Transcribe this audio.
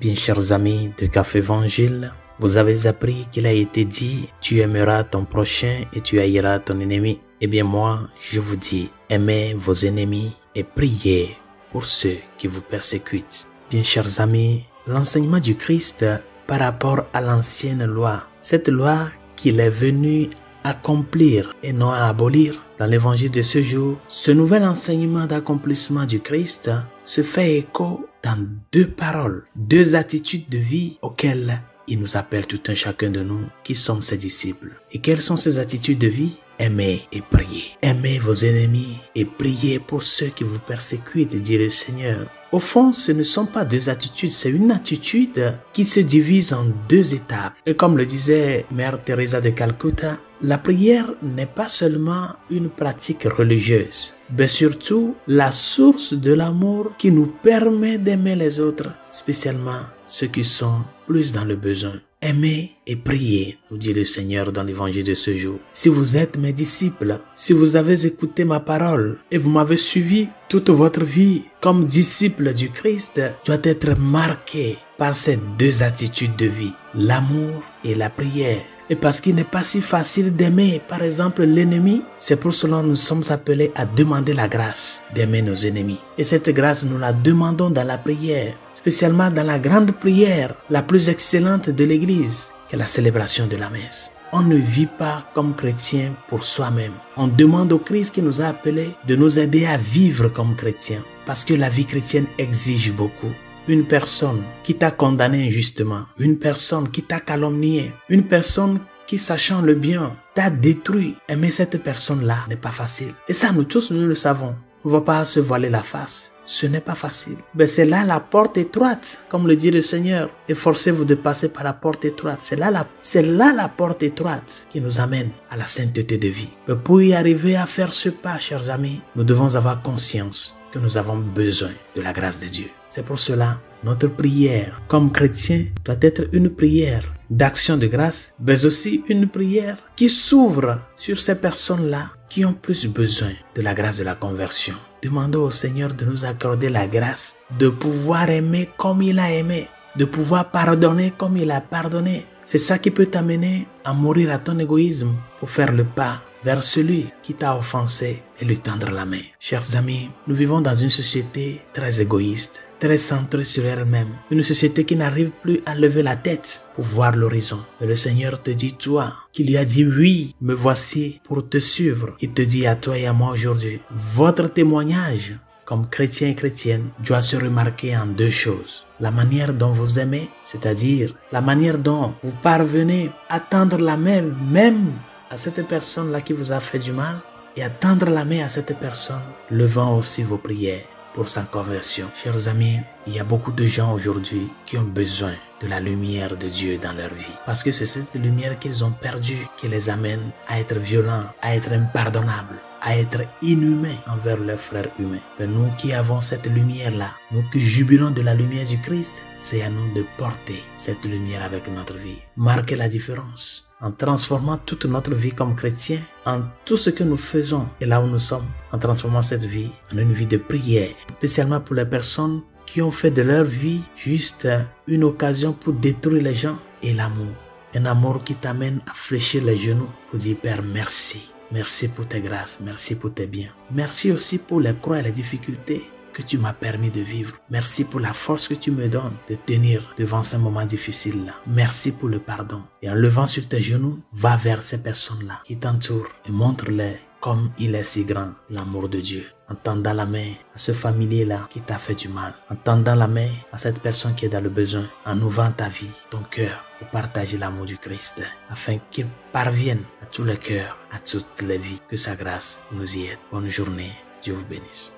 Bien chers amis de Café Évangile, vous avez appris qu'il a été dit « Tu aimeras ton prochain et tu haïras ton ennemi ». Eh bien moi, je vous dis, aimez vos ennemis et priez pour ceux qui vous persécutent. Bien chers amis, l'enseignement du Christ par rapport à l'ancienne loi, cette loi qu'il est venu accomplir et non à abolir, dans l'évangile de ce jour, ce nouvel enseignement d'accomplissement du Christ se fait écho dans deux paroles, deux attitudes de vie auxquelles il nous appelle tout un chacun de nous qui sommes ses disciples. Et quelles sont ces attitudes de vie? Aimez et priez. Aimez vos ennemis et priez pour ceux qui vous persécutent, dit le Seigneur. Au fond, ce ne sont pas deux attitudes, c'est une attitude qui se divise en deux étapes. Et comme le disait Mère Teresa de Calcutta, la prière n'est pas seulement une pratique religieuse, mais surtout la source de l'amour qui nous permet d'aimer les autres, spécialement ceux qui sont plus dans le besoin. Aimez et priez, nous dit le Seigneur dans l'évangile de ce jour. Si vous êtes mes disciples, si vous avez écouté ma parole et vous m'avez suivi toute votre vie comme disciple du Christ, doit être marqué par ces deux attitudes de vie, l'amour et la prière. Et parce qu'il n'est pas si facile d'aimer, par exemple, l'ennemi, c'est pour cela que nous sommes appelés à demander la grâce d'aimer nos ennemis. Et cette grâce, nous la demandons dans la prière, spécialement dans la grande prière, la plus excellente de l'Église, qui est la célébration de la messe. On ne vit pas comme chrétien pour soi-même. On demande au Christ qui nous a appelés de nous aider à vivre comme chrétiens, parce que la vie chrétienne exige beaucoup. Une personne qui t'a condamné injustement, une personne qui t'a calomnié, une personne qui, sachant le bien, t'a détruit. Aimer cette personne-là n'est pas facile. Et ça, nous tous, nous le savons. On ne va pas se voiler la face. Ce n'est pas facile. Mais c'est là la porte étroite, comme le dit le Seigneur. Efforcez-vous de passer par la porte étroite. C'est là la porte étroite qui nous amène à la sainteté de vie. Mais pour y arriver à faire ce pas, chers amis, nous devons avoir conscience que nous avons besoin de la grâce de Dieu. C'est pour cela, notre prière comme chrétien doit être une prière d'action de grâce, mais aussi une prière qui s'ouvre sur ces personnes-là qui ont plus besoin de la grâce de la conversion. Demandons au Seigneur de nous accorder la grâce de pouvoir aimer comme il a aimé, de pouvoir pardonner comme il a pardonné. C'est ça qui peut t'amener à mourir à ton égoïsme pour faire le pas vers celui qui t'a offensé et lui tendre la main. Chers amis, nous vivons dans une société très égoïste, très centrée sur elle-même. Une société qui n'arrive plus à lever la tête pour voir l'horizon. Mais le Seigneur te dit, toi, qui lui a dit oui, me voici pour te suivre. Il te dit à toi et à moi aujourd'hui, votre témoignage comme chrétien et chrétienne doit se remarquer en deux choses. La manière dont vous aimez, c'est-à-dire la manière dont vous parvenez à tendre la main même à cette personne-là qui vous a fait du mal et à tendre la main à cette personne, levant aussi vos prières pour sa conversion. Chers amis, il y a beaucoup de gens aujourd'hui qui ont besoin de la lumière de Dieu dans leur vie. Parce que c'est cette lumière qu'ils ont perdue qui les amène à être violents, à être impardonnables, à être inhumains envers leurs frères humains. Mais nous qui avons cette lumière-là, nous qui jubilons de la lumière du Christ, c'est à nous de porter cette lumière avec notre vie. Marquer la différence en transformant toute notre vie comme chrétiens, en tout ce que nous faisons et là où nous sommes, en transformant cette vie en une vie de prière, spécialement pour les personnes qui ont fait de leur vie juste une occasion pour détruire les gens et l'amour. Un amour qui t'amène à fléchir les genoux pour dire Père, merci. Merci pour tes grâces, merci pour tes biens. Merci aussi pour les croix et les difficultés que tu m'as permis de vivre. Merci pour la force que tu me donnes de tenir devant ces moments difficiles-là. Merci pour le pardon. Et en levant sur tes genoux, va vers ces personnes-là qui t'entourent et montre-les comme il est si grand, l'amour de Dieu. En tendant la main à ce familier-là qui t'a fait du mal. En tendant la main à cette personne qui est dans le besoin. En ouvrant ta vie, ton cœur, pour partager l'amour du Christ. Afin qu'il parvienne à tous les cœurs, à toutes les vies. Que sa grâce nous y aide. Bonne journée. Dieu vous bénisse.